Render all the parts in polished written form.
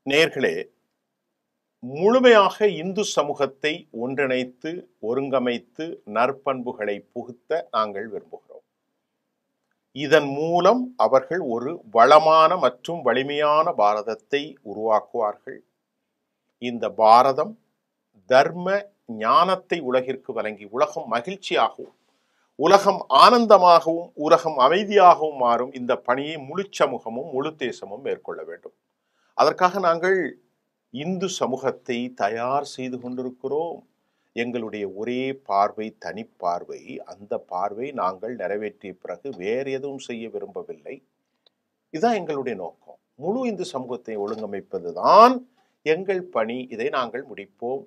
நேயர்களே, முழுமையாக இந்து சமூகத்தை ஒன்றிணைத்து ஒருங்கமைத்து நற்பண்புகளை புகுத்த நாங்கள் விரும்புகிறோம். இதன் மூலம் அவர்கள் ஒரு வளமான மற்றும் வலிமையான பாரதத்தை உருவாக்குவார்கள். இந்த பாரதம் தர்ம ஞானத்தை உலகிற்கு வழங்கி உலகம் மகிழ்ச்சியாகவும் உலகம் ஆனந்தமாகவும் உலகம் அமைதியாகவும் மாறும் இந்த பணியை முழு சமூகமும் முழு தேசமும் மேற்கொள்ள வேண்டும். அதற்காக நாங்கள் இந்து சமூகத்தை தயார் செய்து கொண்டிருக்கிறோம். எங்களுடைய ஒரே பார்வை தனிப்பார்வை. அந்த பார்வை நாங்கள் நிறைவேற்றிய பிறகு வேறு எதுவும் செய்ய விரும்பவில்லை. இதுதான் எங்களுடைய நோக்கம். முழு இந்து சமூகத்தை ஒழுங்கமைப்பதுதான் எங்கள் பணி. இதை நாங்கள் முடிப்போம்.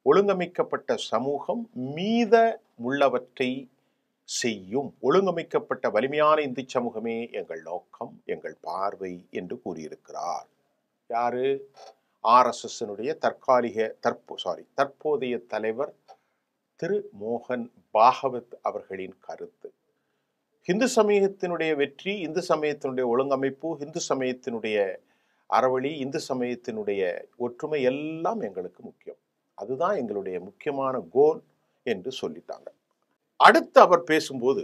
ஒழுங்கமைக்கப்பட்ட சமூகம் மீத உள்ளவற்றை செய்யும். ஒழுங்கமைக்கப்பட்ட வலிமையான இந்து சமூகமே எங்கள் நோக்கம், எங்கள் பார்வை என்று கூறியிருக்கிறார். யாரு? RSSனுடைய தற்போதைய தலைவர் திரு மோகன் பாகவத் அவர்களின் கருத்து. இந்து சமயத்தினுடைய வெற்றி, இந்து சமயத்தினுடைய ஒழுங்கமைப்பு, இந்து சமயத்தினுடைய அறவழி, இந்து சமயத்தினுடைய ஒற்றுமை எல்லாம் எங்களுக்கு முக்கியம். அதுதான் எங்களுடைய முக்கியமான கோல் என்று சொல்லிட்டாங்க. அடுத்து அவர் பேசும்போது,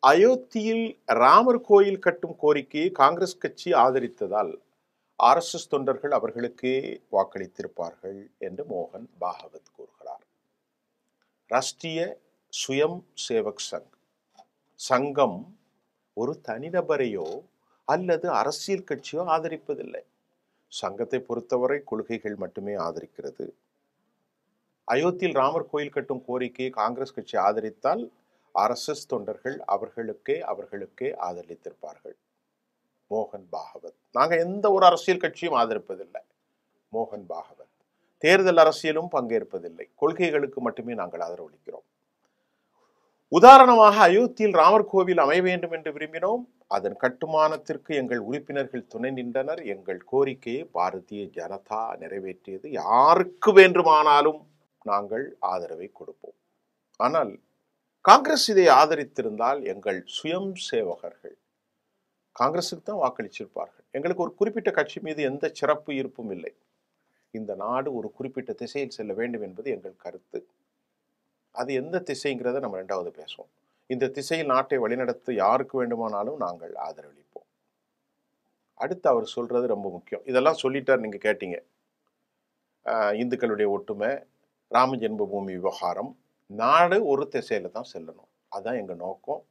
அயோத்தியில் ராமர் கோயில் கட்டும் கோரிக்கையை காங்கிரஸ் கட்சி ஆதரித்ததால் RSS தொண்டர்கள் அவர்களுக்கே வாக்களித்திருப்பார்கள் என்று மோகன் பாகவத் கூறுகிறார். ராஷ்டிரிய சுயம் சேவக் சங்கம் ஒரு தனிநபரையோ அல்லது அரசியல் கட்சியோ ஆதரிப்பதில்லை. சங்கத்தை பொறுத்தவரை கொள்கைகள் மட்டுமே ஆதரிக்கிறது. அயோத்தியில் ராமர் கோயில் கட்டும் கோரிக்கையை காங்கிரஸ் கட்சி ஆதரித்தால் RSS தொண்டர்கள் அவர்களுக்கே ஆதரித்திருப்பார்கள். மோகன் பாகவத். நாங்க எந்த ஒரு அரசியல் கட்சியும் ஆதரிப்பதில்லை. மோகன் பாகவத். தேர்தல் அரசியலும் பங்கேற்பதில்லை. கொள்கைகளுக்கு மட்டுமே நாங்கள் ஆதரவளிக்கிறோம். உதாரணமாக, அயோத்தியில் ராமர் கோவில் அமைய வேண்டும் என்று விரும்பினோம். அதன் கட்டுமானத்திற்கு எங்கள் உறுப்பினர்கள் துணை நின்றனர். எங்கள் கோரிக்கையை பாரதிய ஜனதா நிறைவேற்றியது. யாருக்கு வேண்டுமானாலும் நாங்கள் ஆதரவை கொடுப்போம். ஆனால் காங்கிரஸ் இதை ஆதரித்திருந்தால் எங்கள் சுயம் சேவகர்கள் காங்கிரஸுக்கு தான் வாக்களிச்சிருப்பார்கள். எங்களுக்கு ஒரு குறிப்பிட்ட கட்சி மீது எந்த சிறப்பு ஈர்ப்பும் இல்லை. இந்த நாடு ஒரு குறிப்பிட்ட திசையில் செல்ல வேண்டும் என்பது எங்கள் கருத்து. அது எந்த திசைங்கிறத நம்ம ரெண்டாவது பேசுவோம். இந்த திசையில் நாட்டை வழிநடத்த யாருக்கு வேண்டுமானாலும் நாங்கள் ஆதரவளிப்போம். அடுத்து அவர் சொல்றது ரொம்ப முக்கியம். இதெல்லாம் சொல்லிட்டார், நீங்க கேட்டீங்க. இந்துக்களுடைய ஒற்றுமை, ராம ஜென்மபூமி விவகாரம், நாடு ஒரு திசையில தான் செல்லணும். அதுதான் எங்க நோக்கம்.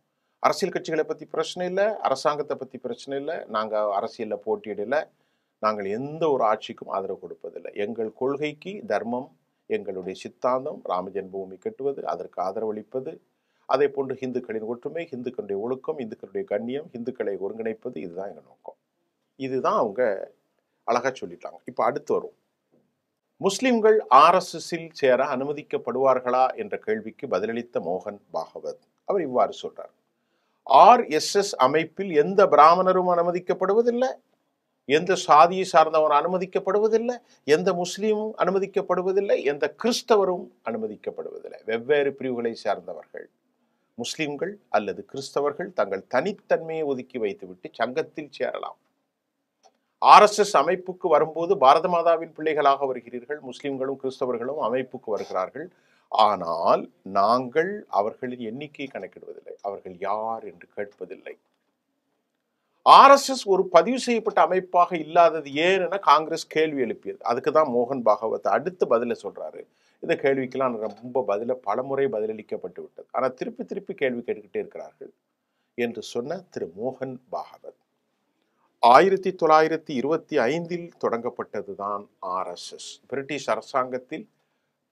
அரசியல் கட்சிகளை பத்தி பிரச்சனை இல்லை, அரசாங்கத்தை பத்தி பிரச்சனை இல்லை. நாங்க அரசியல்ல போட்டியிடல. நாங்கள் எந்த ஒரு ஆட்சிக்கும் ஆதரவு கொடுப்பதில்லை. எங்கள் கொள்கைக்கு தர்மம், எங்களுடைய சித்தாந்தம் ராம ஜென்மபூமி கட்டுவது, அதற்கு ஆதரவளிப்பது, அதே போன்று இந்துக்களின் ஒற்றுமை, இந்துக்களுடைய ஒழுக்கம், இந்துக்களுடைய கண்ணியம், இந்துக்களை ஒருங்கிணைப்பது, இதுதான் எங்க நோக்கம். இதுதான் அவங்க அழகா சொல்லிட்டாங்க. இப்ப அடுத்து வரும். முஸ்லிம்கள் RSSல் சேர அனுமதிக்கப்படுவார்களா என்ற கேள்விக்கு பதிலளித்த மோகன் பாகவத் அவர் இவ்வாறு சொல்றார். RSS அமைப்பில் எந்த பிராமணரும் அனுமதிக்கப்படுவதில்லை, எந்த சாதியை சார்ந்தவர் அனுமதிக்கப்படுவதில்லை, எந்த முஸ்லீமும் அனுமதிக்கப்படுவதில்லை, எந்த கிறிஸ்தவரும் அனுமதிக்கப்படுவதில்லை. வெவ்வேறு பிரிவுகளை சார்ந்தவர்கள் முஸ்லிம்கள் அல்லது கிறிஸ்தவர்கள் தங்கள் தனித்தன்மையை ஒதுக்கி வைத்துவிட்டு சங்கத்தில் சேரலாம். RSS அமைப்புக்கு வரும்போது பாரத மாதாவின் பிள்ளைகளாக வருகிறீர்கள். முஸ்லிம்களும் கிறிஸ்தவர்களும் அமைப்புக்கு வருகிறார்கள். ஆனால் நாங்கள் அவர்களின் எண்ணிக்கையை கணக்கிடுவதில்லை. அவர்கள் யார் என்று கேட்பதில்லை. RSS ஒரு பதிவு செய்யப்பட்ட அமைப்பாக இல்லாதது ஏன் என காங்கிரஸ் கேள்வி எழுப்பியது. அதுக்கு தான் மோகன் பாகவத் அடுத்து பதில சொல்றாரு. இந்த கேள்விக்கெல்லாம் ரொம்ப பலமுறை பதிலளிக்கப்பட்டு விட்டது. ஆனால் திருப்பி கேள்வி கேட்டுக்கிட்டே இருக்கிறார்கள் என்று சொன்ன திரு மோகன் பாகவத். 1925 தொடங்கப்பட்டதுதான் RSS. பிரிட்டிஷ் அரசாங்கத்தில்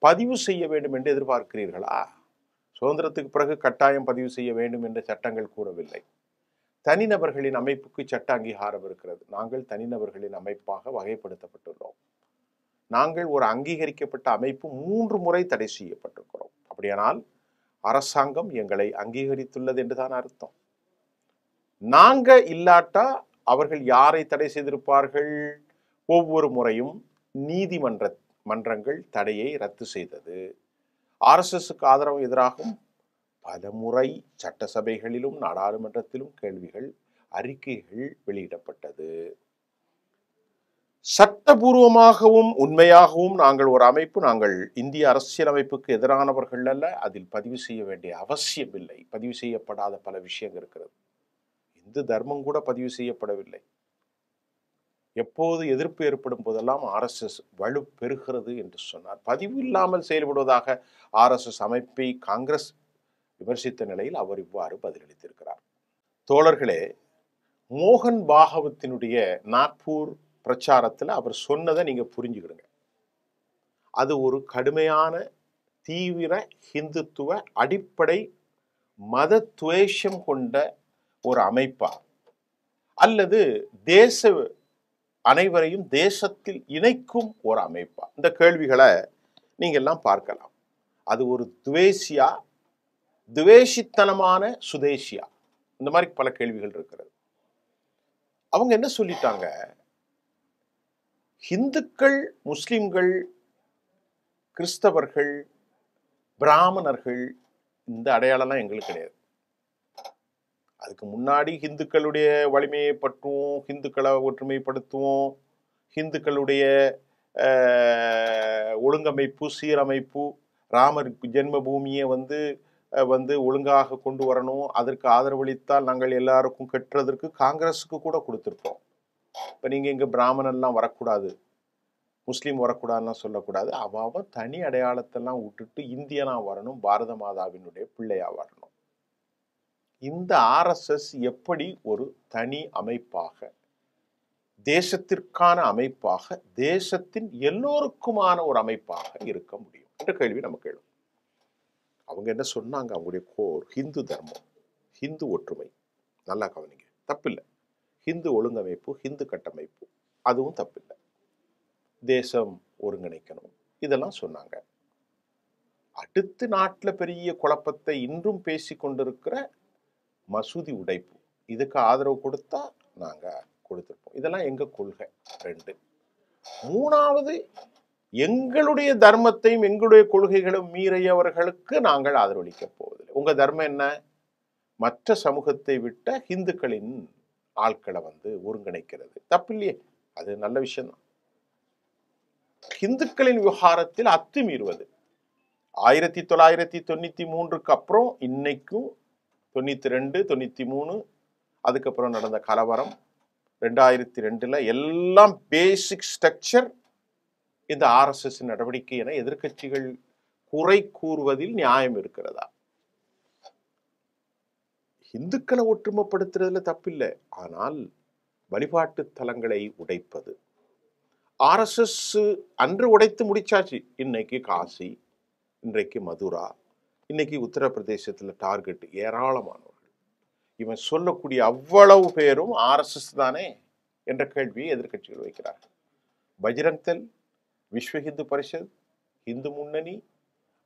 பதிவு செய்ய வேண்டும் என்று எதிர்பார்க்கிறீர்களா? சுதந்திரத்துக்கு பிறகு கட்டாயம் பதிவு செய்ய வேண்டும் என்ற சட்டங்கள் கூறவில்லை. தனிநபர்களின் அமைப்புக்கு சட்ட அங்கீகாரம் இருக்கிறது. நாங்கள் தனிநபர்களின் அமைப்பாக வகைப்படுத்தப்பட்டுள்ளோம். நாங்கள் ஒரு அங்கீகரிக்கப்பட்ட அமைப்பு 3 முறை தடை செய்யப்பட்டிருக்கிறோம். அப்படியானால் அரசாங்கம் எங்களை அங்கீகரித்துள்ளது என்றுதான் அர்த்தம். நாங்க இல்லாட்டா அவர்கள் யாரை தடை செய்திருப்பார்கள்? ஒவ்வொரு முறையும் நீதிமன்றங்கள் தடையை ரத்து செய்தது. RSSக்கு ஆதரவு எதிராகவும் பல முறை சட்டசபைகளிலும் நாடாளுமன்றத்திலும் கேள்விகள் அறிக்கைகள் வெளியிடப்பட்டது. சட்டபூர்வமாகவும் உண்மையாகவும் நாங்கள் ஒரு அமைப்பு, நாங்கள் இந்திய அரசியலமைப்புக்கு எதிரானவர்கள் அல்ல. அதில் பதிவு செய்ய வேண்டிய அவசியம் இல்லை. பதிவு செய்யப்படாத பல விஷயங்கள் இருக்கிறது. இந்து தர்மம் கூட பதிவு செய்யப்படவில்லை. எப்போது எதிர்ப்பு ஏற்படும் போதெல்லாம் ஆர்எஸ்எஸ் வலு பெறுகிறது என்று சொன்னார். பதிவு இல்லாமல் செயல்படுவதாக ஆர்எஸ்எஸ் அமைப்பை காங்கிரஸ் விமர்சித்த நிலையில் அவர் இவ்வாறு பதிலளித்திருக்கிறார். தோழர்களே, மோகன் பாகவத்தினுடைய நாக்பூர் பிரச்சாரத்தில் அவர் சொன்னதை நீங்க புரிஞ்சுக்கிடுங்க. அது ஒரு கடுமையான தீவிர ஹிந்துத்துவ அடிப்படை மத துவேஷம் கொண்ட ஒரு அமைப்பா, அல்லது அனைவரையும் தேசத்தில் இணைக்கும் ஒரு அமைப்பா? இந்த கேள்விகளை நீங்க எல்லாம் பார்க்கலாம். அது ஒரு துவேஷியா, துவேஷித்தனமான சுதேசியா? இந்த மாதிரி பல கேள்விகள் இருக்கிறது. அவங்க என்ன சொல்லிட்டாங்க? இந்துக்கள், முஸ்லிம்கள், கிறிஸ்தவர்கள், பிராமணர்கள், இந்த அடையாளம்லாம் எங்களுக்கு கிடையாது. அதுக்கு முன்னாடி இந்துக்களுடைய வலிமையை பற்றுவோம், இந்துக்களை ஒற்றுமைப்படுத்துவோம், இந்துக்களுடைய ஒழுங்கமைப்பு, சீரமைப்பு, ராமர் ஜென்ம பூமியை வந்து ஒழுங்காக கொண்டு வரணும், அதற்கு ஆதரவளித்தால் நாங்கள் எல்லாருக்கும் கட்டுறதற்கு காங்கிரஸுக்கு கூட கொடுத்துருக்கோம். இப்போ நீங்கள் இங்கே பிராமணன்லாம் வரக்கூடாது, முஸ்லீம் வரக்கூடாதுன்னா சொல்லக்கூடாது. அவன் தனி அடையாளத்தெல்லாம் விட்டுட்டு இந்தியனா வரணும், பாரத மாதாவினுடைய பிள்ளையா வரணும். இந்த ஆர்எஸ்எஸ் எப்படி ஒரு தனி அமைப்பாக, தேசத்திற்கான அமைப்பாக, தேசத்தின் எல்லோருக்குமான ஒரு அமைப்பாக இருக்க முடியும் என்ற கேள்வி நமக்கு எழும். அவங்க என்ன சொன்னாங்க? அவங்களுடைய கோர் ஹிந்து தர்மம், ஹிந்து ஒற்றுமை. நல்லா கவனிங்க, தப்பில்லை. ஹிந்து ஒழுங்கமைப்பு, ஹிந்து கட்டமைப்பு, அதுவும் தப்பில்லை. தேசம் ஒருங்கிணைக்கணும், இதெல்லாம் சொன்னாங்க. அடுத்து நாட்டில் பெரிய குழப்பத்தை இன்றும் பேசி கொண்டிருக்கிற மசூதி உடைப்பு, இதுக்கு ஆதரவு கொடுத்தா நாங்க கொடுத்திருப்போம். இதெல்லாம் எங்க கொள்கை. 2. 3வது, எங்களுடைய தர்மத்தையும் எங்களுடைய கொள்கைகளும் மீறியவர்களுக்கு நாங்கள் ஆதரவளிக்க போவதில்லை. உங்க தர்மம் என்ன? மற்ற சமூகத்தை விட்ட இந்துக்களின் ஆட்களை ஒருங்கிணைக்கிறது. தப்பில்லையே, அது நல்ல விஷயம்தான். இந்துக்களின் விவகாரத்தில் அத்துமீறுவது 1993க்கு அப்புறம் இன்னைக்கும் 92, 93, அதுக்கப்புறம் நடந்த கலவரம் 2002 எல்லாம் பேசிக் ஸ்ட்ரக்சர் இந்த ஆர்எஸ்எஸ் நடவடிக்கை என எதிர்க்கட்சிகள் குறை கூறுவதில் நியாயம் இருக்கிறதா? இந்துக்களை ஒற்றுமைப்படுத்துறதுல தப்பில்லை. ஆனால் வழிபாட்டு தலங்களை உடைப்பது, ஆர்எஸ்எஸ் அன்று உடைத்து முடிச்சாச்சு. இன்னைக்கு காசி, இன்றைக்கு மதுரா, இன்னைக்கு உத்தரப்பிரதேசத்துல டார்கெட் ஏராளமானவர்கள். இவன் சொல்லக்கூடிய அவ்வளவு பேரும் ஆர்எஸ்எஸ் தானே என்ற கேள்வியை எதிர்க்கட்சிகள் வைக்கிறார்கள். பஜ்ரங் தள், விஸ்வ ஹிந்து பரிஷத், இந்து முன்னணி,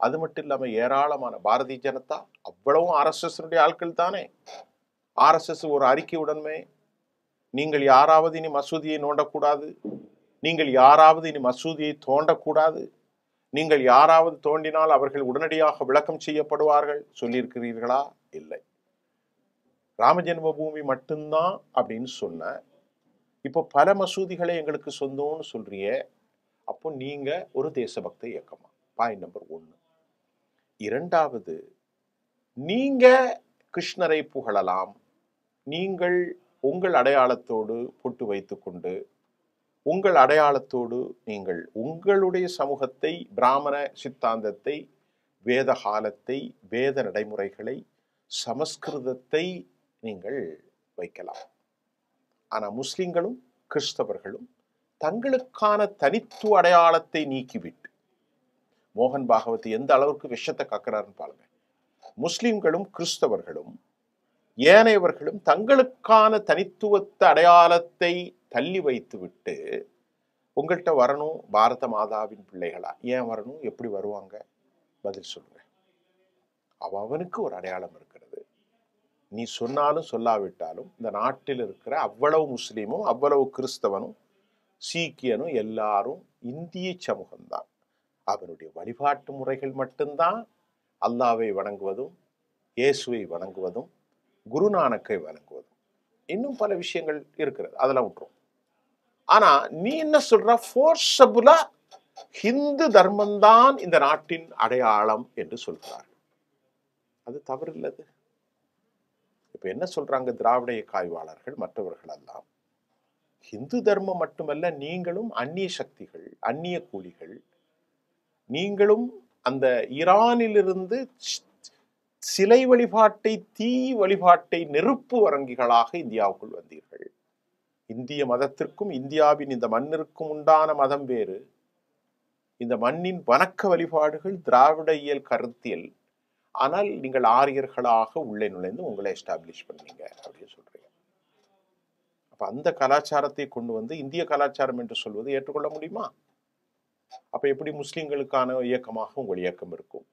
அது மட்டும் இல்லாம ஏராளமான பாரதிய ஜனதா, அவ்வளவும் ஆர்எஸ்எஸ் ஆட்கள் தானே. ஆர்எஸ்எஸ் ஒரு அறிக்கை உடனே, நீங்கள் யாராவது இனி மசூதியை நோண்டக்கூடாது, நீங்கள் யாராவது இனி மசூதியை தோண்டக்கூடாது, நீங்கள் யாராவது தோண்டினால் அவர்கள் உடனடியாக விளக்கம் செய்யப்படுவார்கள் சொல்லியிருக்கிறீர்களா? இல்லை. ராமஜென்ம பூமி மட்டும்தான் அப்படின்னு சொன்ன, இப்போ பல மசூதிகளை எங்களுக்கு சொந்தம்னு சொல்றிய, அப்போ நீங்க ஒரு தேசபக்த இயக்கமா? Point number 1. 2வது, நீங்க கிருஷ்ணரை புகழலாம், நீங்கள் உங்கள் அடையாளத்தோடு பொட்டு வைத்துக்கொண்டு, உங்கள் அடையாளத்தோடு நீங்கள் உங்களுடைய சமூகத்தை, பிராமண சித்தாந்தத்தை, வேத காலத்தை, வேத நடைமுறைகளை, சமஸ்கிருதத்தை நீங்கள் வைக்கலாம். ஆனா முஸ்லிம்களும் கிறிஸ்தவர்களும் தங்களுக்கான தனித்துவ அடையாளத்தை நீக்கிவிட்டு, மோகன் பாகவத் எந்த அளவுக்கு விஷத்தை கக்கிறாருன்னு பாருங்க. முஸ்லிம்களும் கிறிஸ்தவர்களும் ஏனையவர்களும் தங்களுக்கான தனித்துவத்த அடையாளத்தை தள்ளி வைத்து விட்டு, உங்கள்கிட்ட வரணும் பாரத மாதாவின் பிள்ளைகளா? ஏன் வரணும்? எப்படி வருவாங்க? பதில் சொல்லுங்க. அவனுக்கு ஒரு அடையாளம் இருக்கிறது. நீ சொன்னாலும் சொல்லாவிட்டாலும் இந்த நாட்டில் இருக்கிற அவ்வளவு முஸ்லீமும் அவ்வளவு கிறிஸ்தவனும் சீக்கியனும் எல்லாரும் இந்திய சமூகம்தான். அவனுடைய வழிபாட்டு முறைகள் மட்டும்தான் அல்லாவை வணங்குவதும், இயேசுவை வணங்குவதும், குருநானக்கை வணங்குவதும். இன்னும் பல விஷயங்கள் இருக்கிறது, அதெல்லாம் விட்டுரும். ஆனா நீ என்ன சொல்ற, போர்ஸபுலா ஹிந்து தர்மம்தான் இந்த நாட்டின் அடையாளம் என்று சொல்கிறார். அது தவறு இல்லது. இப்ப என்ன சொல்றாங்க திராவிட இயக்க ஆய்வாளர்கள் மற்றவர்கள் எல்லாம், ஹிந்து தர்மம் மட்டுமல்ல, நீங்களும் அந்நிய சக்திகள், அந்நிய கூலிகள், நீங்களும் அந்த ஈரானிலிருந்து சிலை வழிபாட்டை, தீ வழிபாட்டை நெருப்பு வரங்கிகளாக இந்தியாவுக்குள் வந்தீர்கள். இந்திய மதத்திற்கும் இந்தியாவின் இந்த மண்ணிற்கும் உண்டான மதம் வேறு. இந்த மண்ணின் வணக்க வழிபாடுகள் திராவிட இயல் கருத்தியல். ஆனால் நீங்கள் ஆரியர்களாக உள்ளே நுழைந்து உங்களை எஸ்டாப்ளிஷ் பண்ணீங்க அப்படின்னு சொல்றீங்க. அப்ப அந்த கலாச்சாரத்தை கொண்டு வந்து இந்திய கலாச்சாரம் என்று சொல்வது ஏற்றுக்கொள்ள முடியுமா? அப்ப எப்படி முஸ்லிம்களுக்கான இயக்கமாக உங்கள் இயக்கம் இருக்கும்,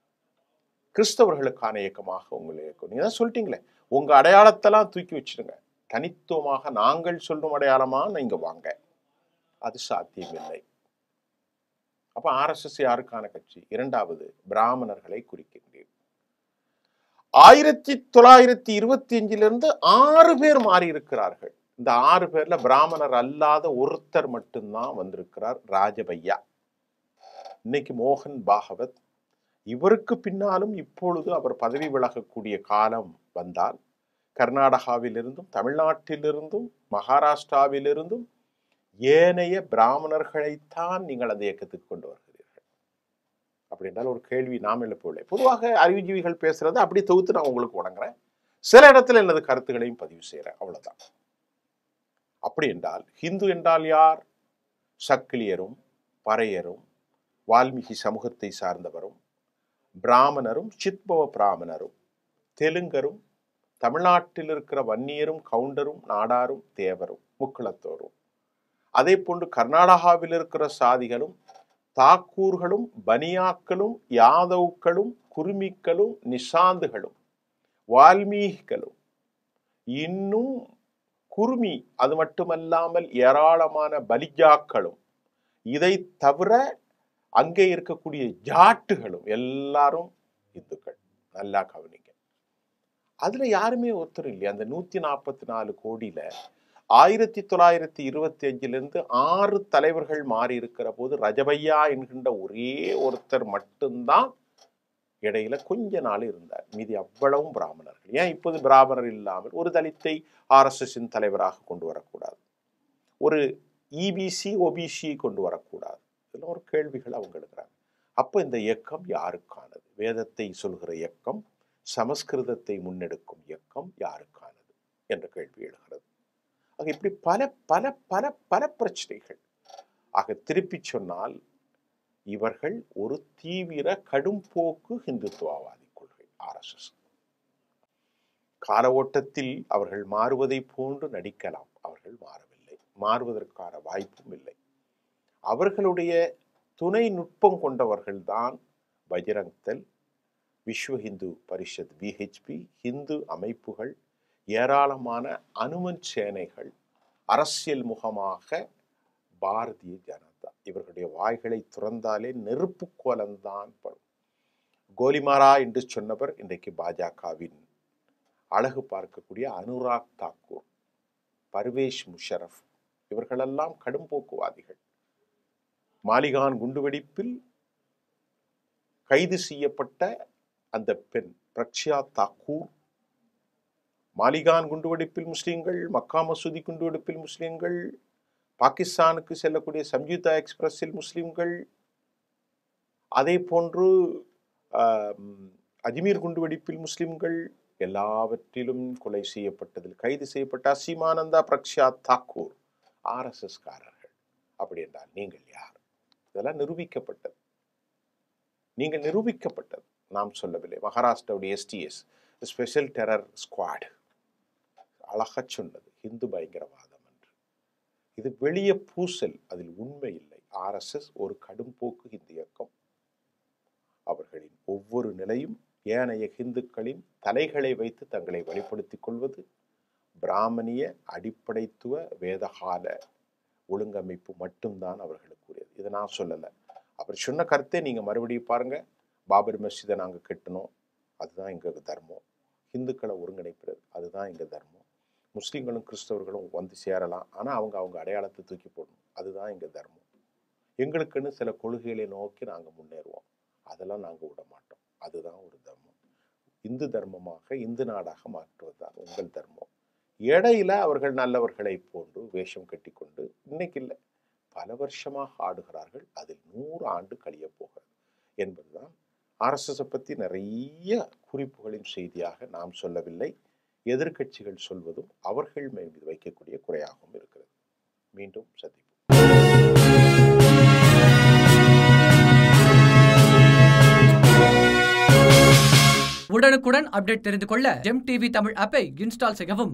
கிறிஸ்தவர்களுக்கான இயக்கமாக உங்கள் இயக்கம்? நீங்க தான் சொல்லிட்டீங்களே, உங்க அடையாளத்தெல்லாம் தூக்கி வச்சிருங்க, தனித்துவமாக நாங்கள் சொல்லும் அடையாளமா நீங்க வாங்க. அது சாத்தியமில்லை. அப்ப RSS யாருக்கான கட்சி? இரண்டாவது, பிராமணர்களை குறிக்கின்றீர்கள். 1925 6 பேர் மாறி இருக்கிறார்கள். இந்த 6 பேர்ல பிராமணர் அல்லாத ஒருத்தர் மட்டும்தான் வந்திருக்கிறார், ராஜபையா. இன்னைக்கு மோகன் பாகவத். இவருக்கு பின்னாலும் இப்பொழுது அவர் பதவி விலகக்கூடிய காலம் வந்தால் கர்நாடகாவிலிருந்தும் தமிழ்நாட்டிலிருந்தும் மகாராஷ்டிராவிலிருந்தும் ஏனைய பிராமணர்களைத்தான் நீங்கள் அந்த இயக்கத்துக்கு கொண்டு வருகிறீர்கள். அப்படி என்றால் ஒரு கேள்வி நாம் எழுப்பவில்லை. பொதுவாக அறிவுஜீவிகள் பேசுறது அப்படி தொகுத்து நான் உங்களுக்கு வழங்குறேன், சில இடத்துல எனது கருத்துக்களையும் பதிவு செய்யறேன், அவ்வளவுதான். அப்படி என்றால் ஹிந்து என்றால் யார்? சக்கிலியரும் பறையரும் வால்மீகி சமூகத்தை சார்ந்தவரும் பிராமணரும் சித்பவ பிராமணரும் தெலுங்கரும் தமிழ்நாட்டில் இருக்கிற வன்னியரும் கவுண்டரும் நாடாரும் தேவரும் முக்குளத்தோரும், அதே போன்று கர்நாடகாவில் இருக்கிற சாதிகளும் தாக்கூர்களும் பனியாக்களும் யாதவ்களும் குருமிக்களும் நிஷாந்துகளும் வால்மீகிகளும் இன்னும் குருமி, அது மட்டுமல்லாமல் ஏராளமான பலிஜாக்களும், இதை தவிர அங்கே இருக்கக்கூடிய ஜாட்டுகளும் எல்லாரும் இந்துக்கள். நல்லா கவனிங்க. அதுல யாருமே ஒருத்தர் இல்லையா? அந்த 144 கோடியில 1925 6 தலைவர்கள் மாறி இருக்கிற போது ரஜபையா என்கின்ற ஒரே ஒருத்தர் மட்டும்தான் இடையில கொஞ்ச நாள் இருந்தார். மீதி அவ்வளவும் பிராமணர்கள். ஏன் இப்போது பிராமணர் இல்லாமல் ஒரு தலித்தை RSSின் தலைவராக கொண்டு வரக்கூடாது, ஒரு EBC OBC கொண்டு வரக்கூடாது? இதெல்லாம் ஒரு கேள்விகள் அவங்க எழுதுறாங்க. அப்ப இந்த இயக்கம் யாருக்கானது? வேதத்தை சொல்கிற இயக்கம், சமஸ்கிருதத்தை முன்னெடுக்கும் இயக்கம் யாருக்கானது என்ற கேள்வி எழுகிறது. ஆக இப்படி பல பல பல பல பிரச்சனைகள். ஆக திருப்பி சொன்னால் இவர்கள் ஒரு தீவிர கடும்போக்கு இந்துத்துவவாதி கொள்கை RSS. கால ஓட்டத்தில் அவர்கள் மாறுவதை போன்று நடிக்கலாம், அவர்கள் மாறவில்லை, மாறுவதற்கான வாய்ப்பும் இல்லை. அவர்களுடைய துணை நுட்பம் கொண்டவர்கள்தான் பஜ்ரங் தள், விஸ்வ ஹிந்து பரிஷத் VHP, ஹிந்து அமைப்புகள், ஏராளமான அனுமன் சேனைகள், அரசியல் முகமாக பாரதிய ஜனதா. இவர்களுடைய வாய்களை துறந்தாலே நெருப்பு கோலம்தான் படும். கோலிமாரா என்று சொன்னவர் இன்றைக்கு பாஜகவின் அழகு பார்க்கக்கூடிய அனுராக் தாக்கூர், பர்வேஷ் முஷரப், இவர்களெல்லாம் கடும்போக்குவாதிகள். மாலிகான் குண்டுவெடிப்பில் கைது செய்யப்பட்ட அந்த பெண் பிரக்ஷா தாக்கூர், மாலிகான் குண்டுவெடிப்பில் முஸ்லிம்கள், மக்கா மசூதி குண்டுவெடிப்பில் முஸ்லிம்கள், பாகிஸ்தானுக்கு செல்லக்கூடிய சம்யுக்தா எக்ஸ்பிரஸில் முஸ்லிம்கள், அதே போன்று அஜ்மீர் குண்டுவெடிப்பில் முஸ்லிம்கள், எல்லாவற்றிலும் கொலை செய்யப்பட்டதில் கைது செய்யப்பட்ட அசீமானந்தா பிரக்ஷா தாக்கூர் RSS காரர்கள். அப்படி என்றால் நீங்கள் யார்? இதெல்லாம் நிரூபிக்கப்பட்டது. நீங்கள் நிரூபிக்கப்பட்டது, நாம் சொல்லவில்லை. மகாராஷ்டிராவுடைய STS, ஸ்பெஷல் டெரர் ஸ்குவாட், அழகா சொன்னது ஹிந்து பயங்கரவாதம் என்று. இது வெளியே பூசல், அதில் உண்மை இல்லை. RSS ஒரு கடும்போக்கு ஹிந்து இயக்கம். அவர்களின் ஒவ்வொரு நிலையும் ஏனைய ஹிந்துக்களின் தலைகளை வைத்து தங்களை வெளிப்படுத்திக் கொள்வது, பிராமணிய அடிப்படைத்துவ வேதகால ஒழுங்கமைப்பு மட்டும்தான் அவர்களுக்குரியது. இதை நான் சொல்லலை, அவர் சொன்ன கருத்தை நீங்க மறுபடியும் பாருங்க. பாபர் மஸ்ஜிதை நாங்கள் கட்டணும், அதுதான் எங்களுக்கு தர்மம். ஹிந்துக்களை ஒருங்கிணைக்கிறது, அதுதான் எங்க தர்மம். முஸ்லீம்களும் கிறிஸ்தவர்களும் வந்து சேரலாம். ஆனால் அவங்க அவங்க அடையாளத்தை தூக்கி போடணும். அதுதான் எங்கள் தர்மம். எங்களுக்குன்னு சில கொள்கைகளை நோக்கி நாங்கள் முன்னேறுவோம். அதெல்லாம் நாங்கள் விட மாட்டோம். அதுதான் ஒரு தர்மம். இந்து தர்மமாக, இந்து நாடாக மாற்றுவது தான் உங்கள் தர்மம். இடையில அவர்கள் நல்லவர்களை போன்று வேஷம் கட்டி கொண்டு இன்னைக்கு இல்லை, பல வருஷமாக ஆடுகிறார்கள். அதில் 100 ஆண்டு கழிய போகிறது என்பதுதான் RSS பற்றி நிறைய குறிப்புகளின் செய்தியாக நாம் சொல்லவில்லை. எதிர்க்கட்சிகள் சொல்வதும் அவர்கள் மீது வைக்கக்கூடிய குறையாகவும் இருக்கிறது. மீண்டும் சந்திப்போம். உடனுக்குடன் அப்டேட் தெரிந்து கொள்ள ஜெம் டிவி தமிழ் ஆப்பை இன்ஸ்டால் செய்யவும்.